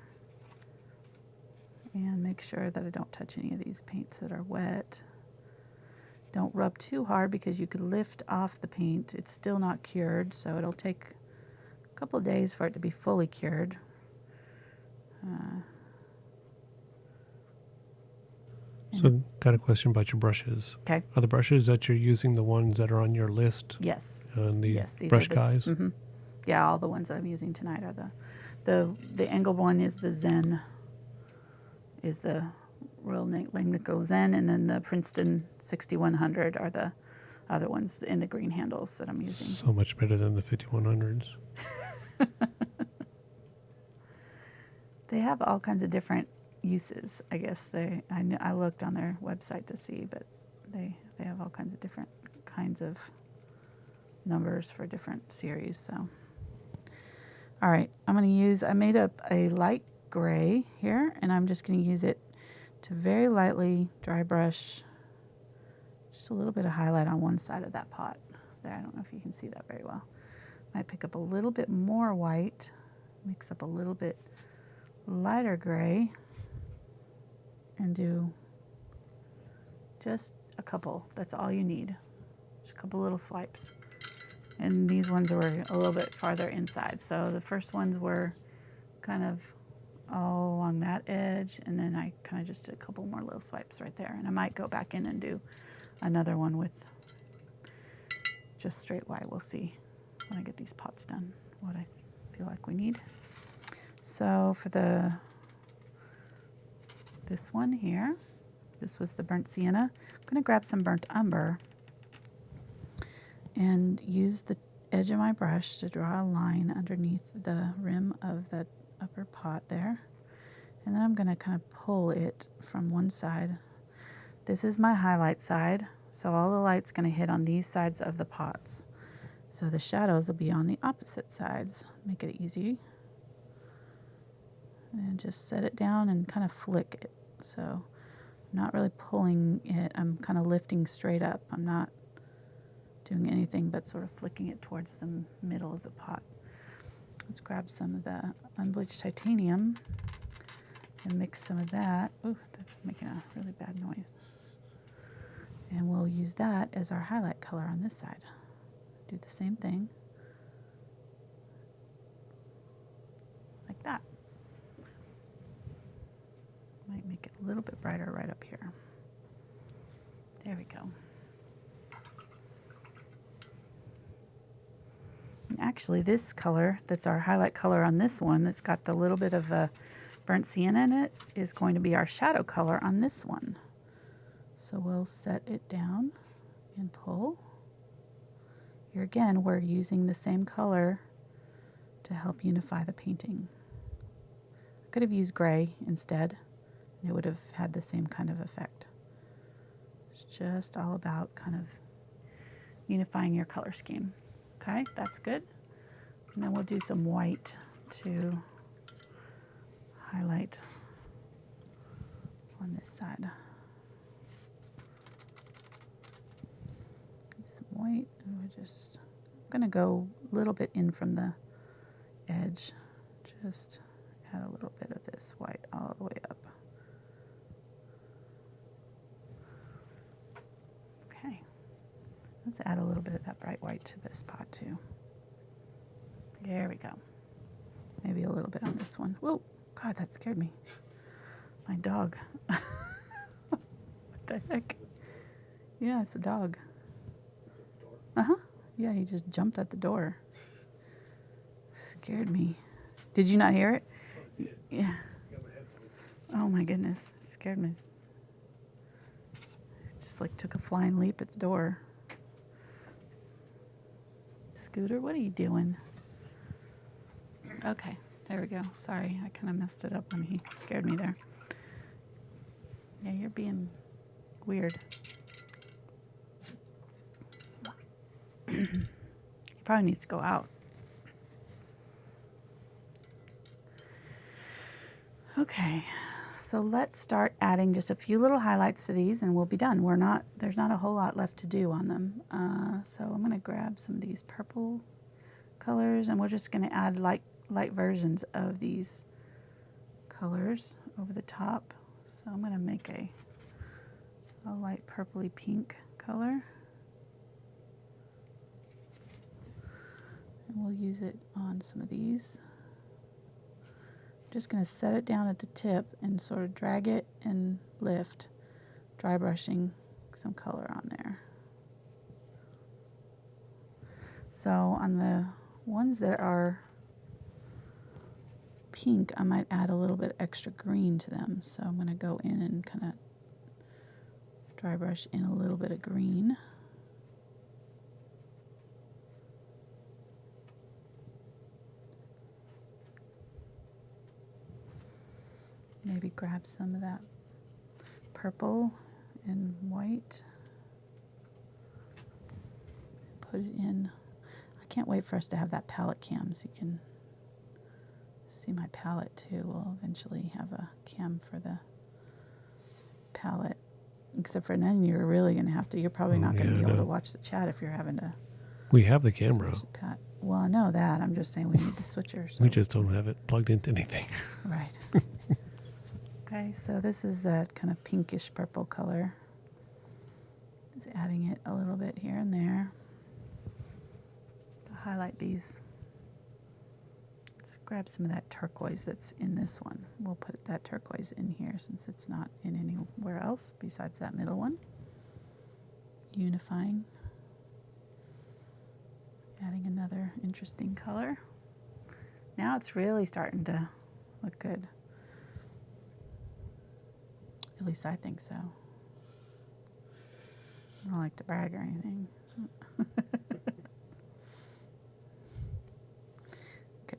and make sure that I don't touch any of these paints that are wet. Don't rub too hard because you could lift off the paint. It's still not cured, so it'll take a couple of days for it to be fully cured. So, got a question about your brushes. Okay. Are the brushes that you're using the ones that are on your list? Yes. And the Yes, these brush are the, guys? Mm-hmm. Yeah, all the ones that I'm using tonight are the angled one is the Zen, is the Royal Langnickel Zen, and then the Princeton 6100 are the other ones in the green handles that I'm using. So much better than the 5100s. They have all kinds of different uses, I guess. I looked on their website to see, but they have all kinds of different kinds of numbers for different series. So, all right, I'm going to use, I made up a light gray here, and I'm just going to use it to very lightly dry brush just a little bit of highlight on one side of that pot there. I don't know if you can see that very well. Might pick up a little bit more white, mix up a little bit lighter gray, and do just a couple. That's all you need. Just a couple little swipes. And these ones were a little bit farther inside. So the first ones were kind of all along that edge, and then I kind of just did a couple more little swipes right there. And I might go back in and do another one with just straight white. We'll see when I get these pots done what I feel like we need. So for this one here, this was the burnt sienna. I'm going to grab some burnt umber and use the edge of my brush to draw a line underneath the rim of the upper pot there. And then I'm going to kind of pull it from one side. This is my highlight side, so all the light's going to hit on these sides of the pots. So the shadows will be on the opposite sides. Make it easy. And just set it down and kind of flick it. So I'm not really pulling it, I'm kind of lifting straight up. I'm not doing anything but sort of flicking it towards the middle of the pot. Let's grab some of the Unbleached Titanium and mix some of that. Ooh, that's making a really bad noise. And we'll use that as our highlight color on this side. Do the same thing. Like that. Might make it a little bit brighter right up here. There we go. And actually, this color, that's our highlight color on this one, that's got the little bit of a burnt sienna in it, is going to be our shadow color on this one. So we'll set it down and pull. Here again, we're using the same color to help unify the painting. I could have used gray instead. It would have had the same kind of effect. It's just all about kind of unifying your color scheme. Okay, that's good. And then we'll do some white to highlight on this side. Some white, and we're just gonna go a little bit in from the edge. Just add a little bit of this white all the way up. Okay, let's add a little bit of that bright white to this spot too. There we go. Maybe a little bit on this one. Whoa, God, that scared me. My dog. What the heck? Yeah, it's a dog. Uh-huh. Yeah, he just jumped at the door. Scared me. Did you not hear it? Yeah. Oh my goodness. It scared me. It just like took a flying leap at the door. Scooter, what are you doing? Okay, there we go. Sorry, I kind of messed it up when he scared me there. Yeah, you're being weird. He probably needs to go out. Okay, so let's start adding just a few little highlights to these and we'll be done. There's not a whole lot left to do on them. So I'm gonna grab some of these purple colors and we're just gonna add light versions of these colors over the top. So I'm gonna make a light purpley pink color. And we'll use it on some of these. Just going to set it down at the tip and sort of drag it and lift, dry brushing some color on there. So on the ones that are pink, I might add a little bit extra green to them. So I'm going to go in and kind of dry brush in a little bit of green. Maybe grab some of that purple and white. Put it in. I can't wait for us to have that palette cam so you can see my palette too. We'll eventually have a cam for the palette. Except for then you're really going to have to, you're probably not going to be able to watch the chat if you're having to. We have the camera. Well, I know that. I'm just saying we need the switcher. So. We just don't have it plugged into anything. Right. Okay, so this is that kind of pinkish purple color. Just adding it a little bit here and there to highlight these. Let's grab some of that turquoise that's in this one. We'll put that turquoise in here since it's not in anywhere else besides that middle one. Unifying. Adding another interesting color. Now it's really starting to look good. At least I think so. I don't like to brag or anything. Okay.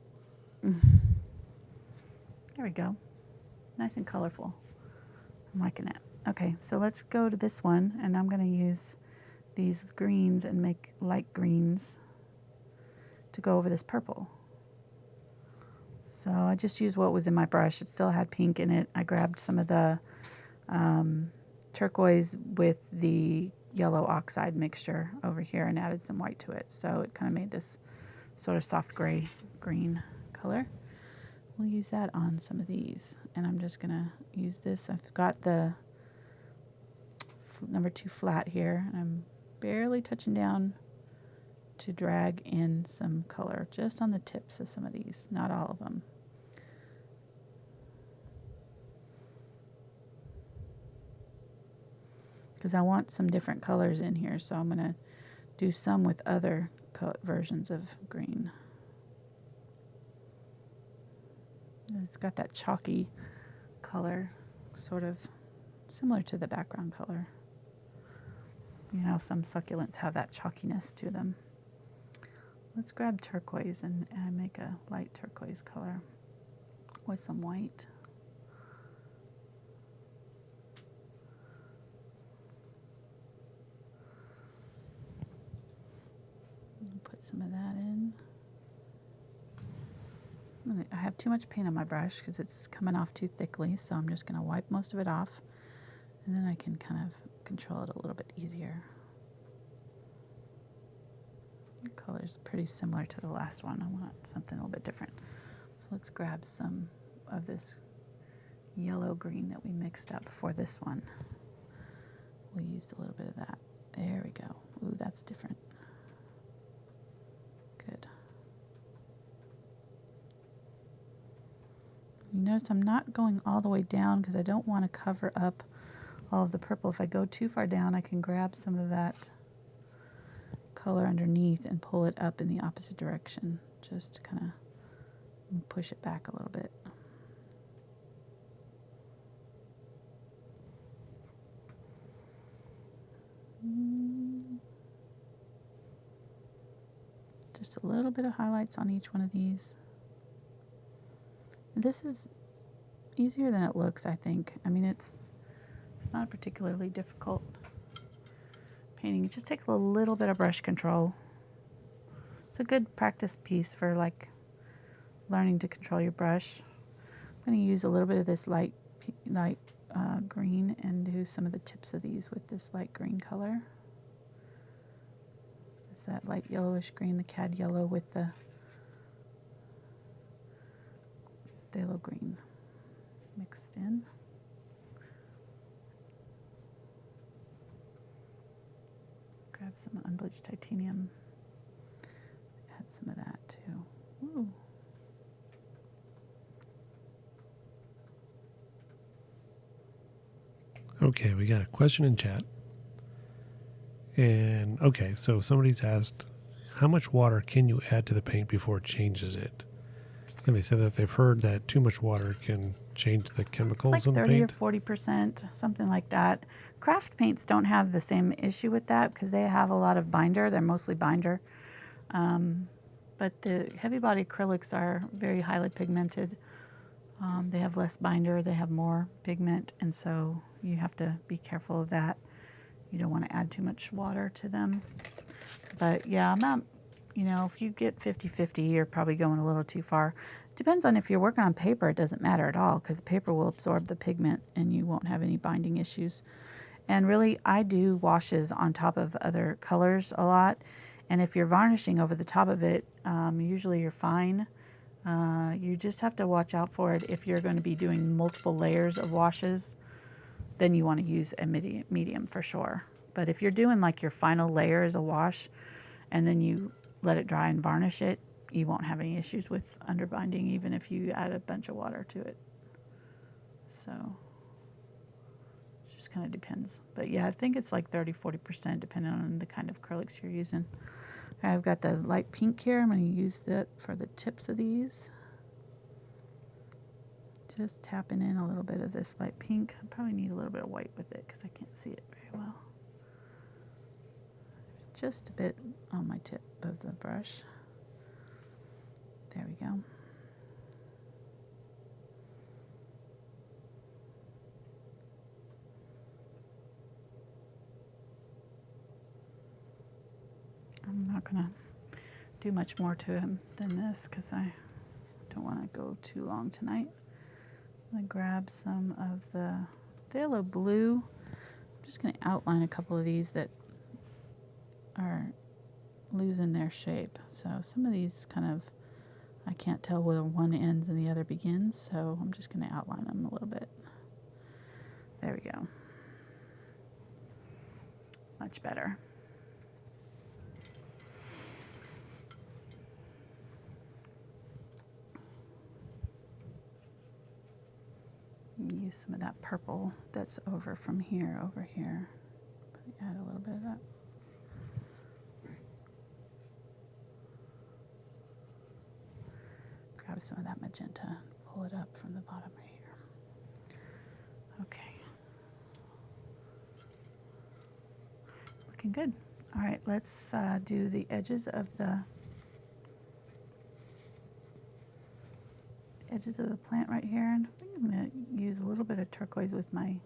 There we go. Nice and colorful. I'm liking it. Okay, so let's go to this one, and I'm going to use these greens and make light greens to go over this purple. So I just used what was in my brush. It still had pink in it. I grabbed some of the turquoise with the yellow oxide mixture over here and added some white to it. So it kind of made this sort of soft gray green color. We'll use that on some of these. And I'm just going to use this. I've got the number 2 flat here. And I'm barely touching down to drag in some color just on the tips of some of these, not all of them. Because I want some different colors in here, so I'm going to do some with other versions of green. It's got that chalky color, sort of similar to the background color. You know how some succulents have that chalkiness to them. Let's grab turquoise and make a light turquoise color with some white. Put some of that in. A I have too much paint on my brush because it's coming off too thickly, so I'm just going to wipe most of it off, and then I can kind of control it a little bit easier. The color's pretty similar to the last one. I want something a little bit different. So let's grab some of this yellow green that we mixed up for this one. We used a little bit of that. There we go. Ooh, that's different. Good. You notice I'm not going all the way down because I don't want to cover up all of the purple. If I go too far down, I can grab some of that color underneath and pull it up in the opposite direction. Just kind of push it back a little bit. Just a little bit of highlights on each one of these. This is easier than it looks, I think. I mean, it's not particularly difficult painting. It just takes a little bit of brush control. It's a good practice piece for like learning to control your brush. I'm going to use a little bit of this light green and do some of the tips of these with this light green color. It's that light yellowish green, the cad yellow with the phthalo green mixed in. Grab some unbleached titanium. Add some of that too. Ooh. Okay, we got a question in chat. And okay, so somebody's asked, how much water can you add to the paint before it changes it? And they said that they've heard that too much water can change the chemicals It's in like the 30 paint. or 40%, something like that. Craft paints don't have the same issue with that because they have a lot of binder. They're mostly binder. But the heavy body acrylics are very highly pigmented. They have less binder, they have more pigment, and so you have to be careful of that. You don't want to add too much water to them. But yeah, I'm not, if you get 50-50, you're probably going a little too far. It depends on if you're working on paper, it doesn't matter at all because the paper will absorb the pigment and you won't have any binding issues. And really, I do washes on top of other colors a lot. And if you're varnishing over the top of it, usually you're fine. You just have to watch out for it. If you're going to be doing multiple layers of washes, then you want to use a medium for sure. But if you're doing like your final layer as a wash and then you let it dry and varnish it, you won't have any issues with underbinding even if you add a bunch of water to it. So it just kind of depends. But yeah, I think it's like 30-40% depending on the kind of acrylics you're using. I've got the light pink here. I'm going to use that for the tips of these. Just tapping in a little bit of this light pink. I probably need a little bit of white with it because I can't see it very well. Just a bit on my tip of the brush. There we go. I'm not going to do much more to him than this because I don't want to go too long tonight. I'm going to grab some of the Phthalo Blue. I'm just going to outline a couple of these that are losing their shape. So some of these kind of, I can't tell where one ends and the other begins, so I'm just going to outline them a little bit. There we go. Much better. Use some of that purple that's over from here over here. Add a little bit of that. Grab some of that magenta, pull it up from the bottom right here. Okay. Looking good. All right, let's do the edges of the plant right here. And I think I'm going to use a little bit of turquoise with my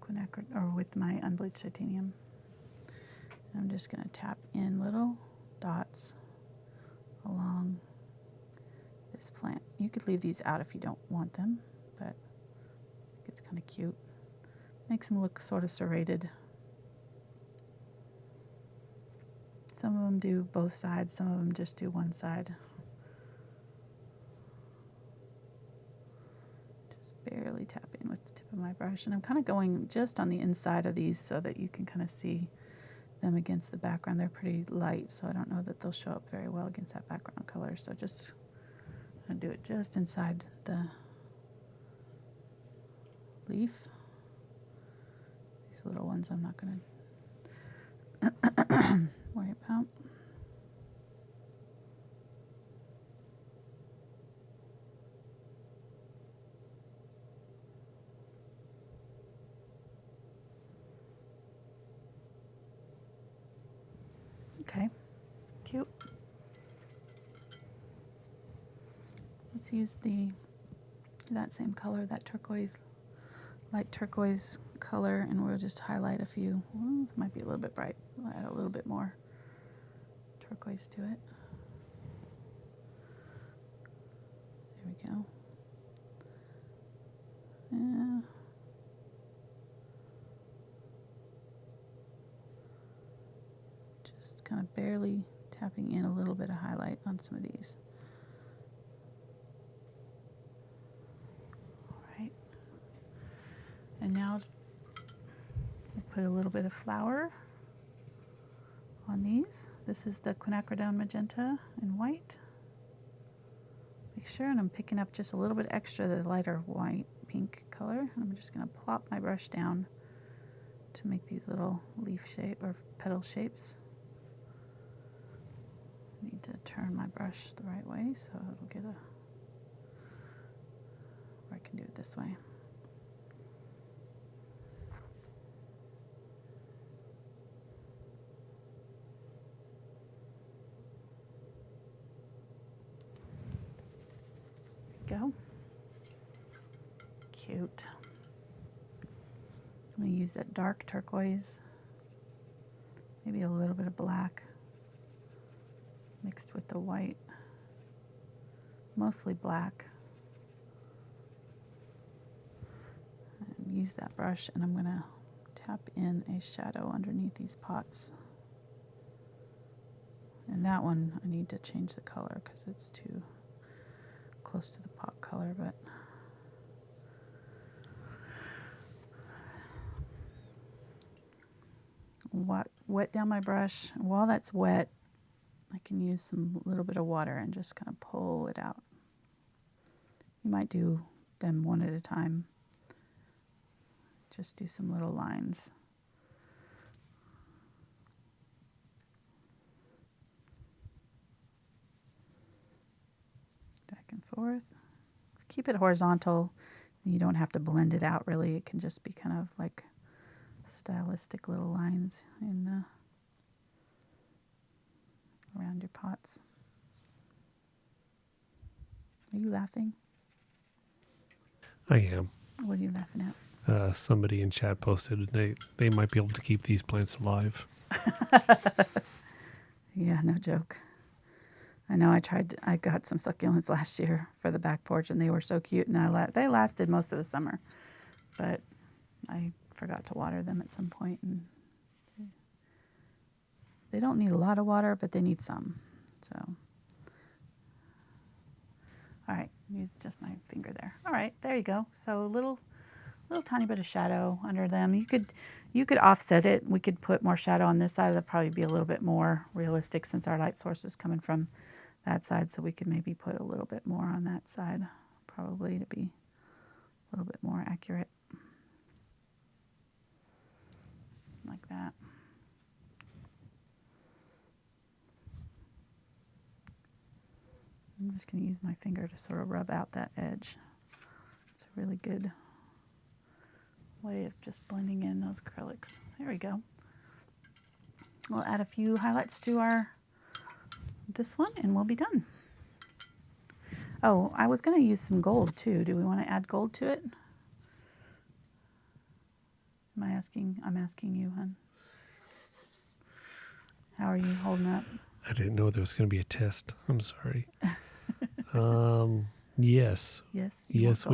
Quinacridone, or with my unbleached titanium. And I'm just going to tap in little dots along this plant. You could leave these out if you don't want them, but it's kind of cute. Makes them look sort of serrated. Some of them do both sides, some of them just do one side. Just barely tapping with the tip of my brush. And I'm kind of going just on the inside of these so that you can kind of see them against the background. They're pretty light, so I don't know that they'll show up very well against that background color. So just I'm gonna do it just inside the leaf. These little ones I'm not gonna worry about. Okay, cute. Let's use that same color, that turquoise, light turquoise color, and we'll just highlight a few. Well, this might be a little bit bright. We'll add a little bit more turquoise to it. There we go. Yeah. Just kind of barely tapping in a little bit of highlight on some of these. All right. And now we'll put a little bit of flower on these. This is the Quinacridone Magenta in white. Make sure, and I'm picking up just a little bit extra, the lighter white pink color. And I'm just going to plop my brush down to make these little leaf shape or petal shapes. I need to turn my brush the right way so it'll get or I can do it this way. Go. Cute. I'm going to use that dark turquoise, maybe a little bit of black mixed with the white, mostly black. And use that brush, and I'm going to tap in a shadow underneath these pots. And that one I need to change the color because it's too close to the pot color, but wet down my brush. While that's wet, I can use some little bit of water and just kind of pull it out. You might do them one at a time. Just do some little lines. Back and forth. Keep it horizontal. You don't have to blend it out really. It can just be kind of like stylistic little lines in the around your pots. Are you laughing? I am. What are you laughing at? Somebody in chat posted they might be able to keep these plants alive. Yeah, no joke. I know I got some succulents last year for the back porch, and they were so cute, and they lasted most of the summer, but I forgot to water them at some point, and they don't need a lot of water, but they need some. So, all right, use just my finger there. All right, there you go. So a little tiny bit of shadow under them. You could offset it. We could put more shadow on this side. That'd probably be a little bit more realistic since our light source is coming from that side. So we could maybe put a little bit more on that side, probably to be a little bit more accurate. Like that. I'm just going to use my finger to sort of rub out that edge. It's a really good way of just blending in those acrylics. There we go. We'll add a few highlights to this one and we'll be done. Oh, I was going to use some gold too. Do we want to add gold to it? I'm asking you, hon. How are you holding up? I didn't know there was going to be a test. I'm sorry. Yes. Yes. Yes,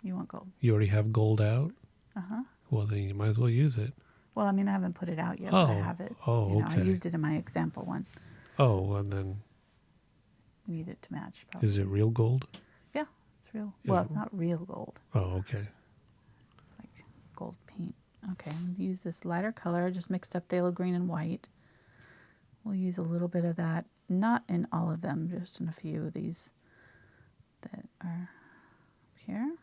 You want gold? you already have gold out. Uh-huh. Well, then you might as well use it. Well, I mean, I haven't put it out yet, but I have it. Oh, I okay. used it in my example one. Oh, and then Need it to match, probably. is it real gold? Yeah, it's real. Is Well, it- it's not real gold. Oh, okay. It's like gold paint. Okay, I'm going to use this lighter color. I just mixed up phthalo green and white. We'll use a little bit of that. Not in all of them, just in a few of these that are here.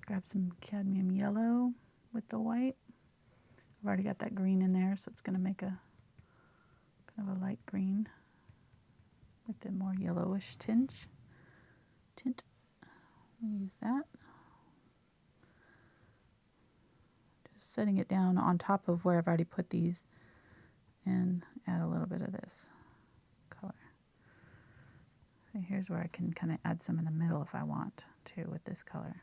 Grab some cadmium yellow with the white. I've already got that green in there, so it's going to make a kind of a light green with a more yellowish tint. We'll use that. Just setting it down on top of where I've already put these and add a little bit of this color. So here's where I can kind of add some in the middle if I want to with this color.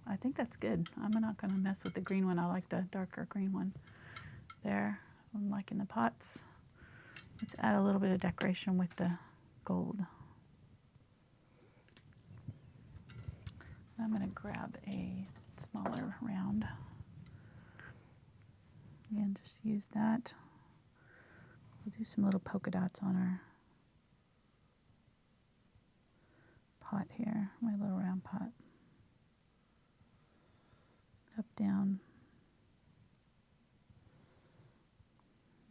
I think that's good. I'm not going to mess with the green one. I like the darker green one there. I'm liking the pots. Let's add a little bit of decoration with the gold. I'm going to grab a smaller round. Again, just use that. We'll do some little polka dots on our pot here, my little round pot. Up, down,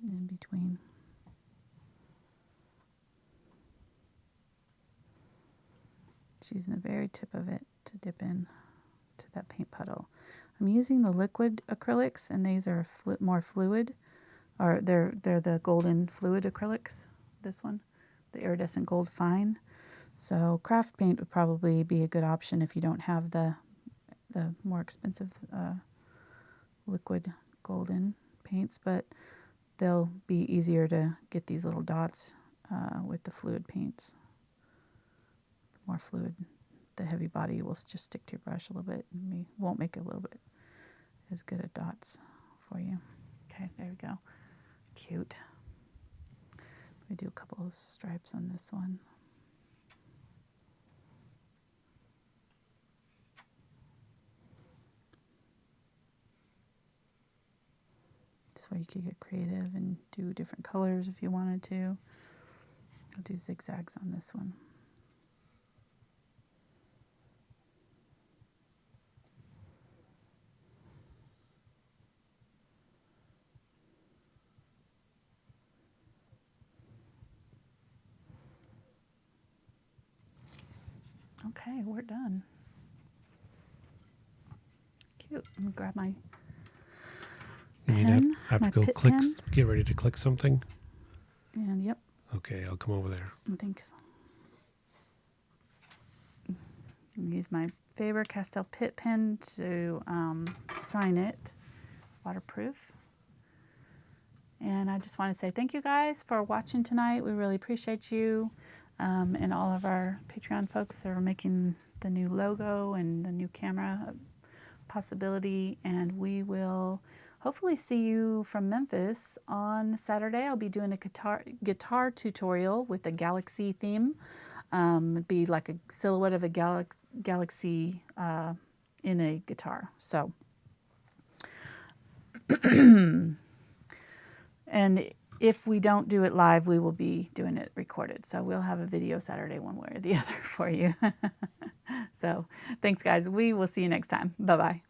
in between. Just using the very tip of it to dip in to that paint puddle. I'm using the liquid acrylics, and these are more fluid, or they're the golden fluid acrylics. This one, the iridescent gold fine. So craft paint would probably be a good option if you don't have the more expensive liquid golden paints, but they'll be easier to get these little dots with the fluid paints. The more fluid, the heavy body will just stick to your brush a little bit and won't make it a little bit as good at dots for you. Okay, there we go. Cute. We do a couple of stripes on this one. This way you could get creative and do different colors if you wanted to. I'll do zigzags on this one. Okay, we're done. Cute. I'm gonna grab my You pen, have my to go pit click, pen. get ready to click something. And yep, Okay, I'll come over there. thanks. Use my Faber-Castell Pit pen to sign it, waterproof. And I just want to say thank you guys for watching tonight. We really appreciate you and all of our Patreon folks that are making the new logo and the new camera possibility. And we will hopefully see you from Memphis on Saturday. I'll be doing a guitar tutorial with a galaxy theme. It'd be like a silhouette of a galaxy in a guitar. So, and if we don't do it live, we will be doing it recorded. So we'll have a video Saturday one way or the other for you. So thanks, guys. We will see you next time. Bye-bye.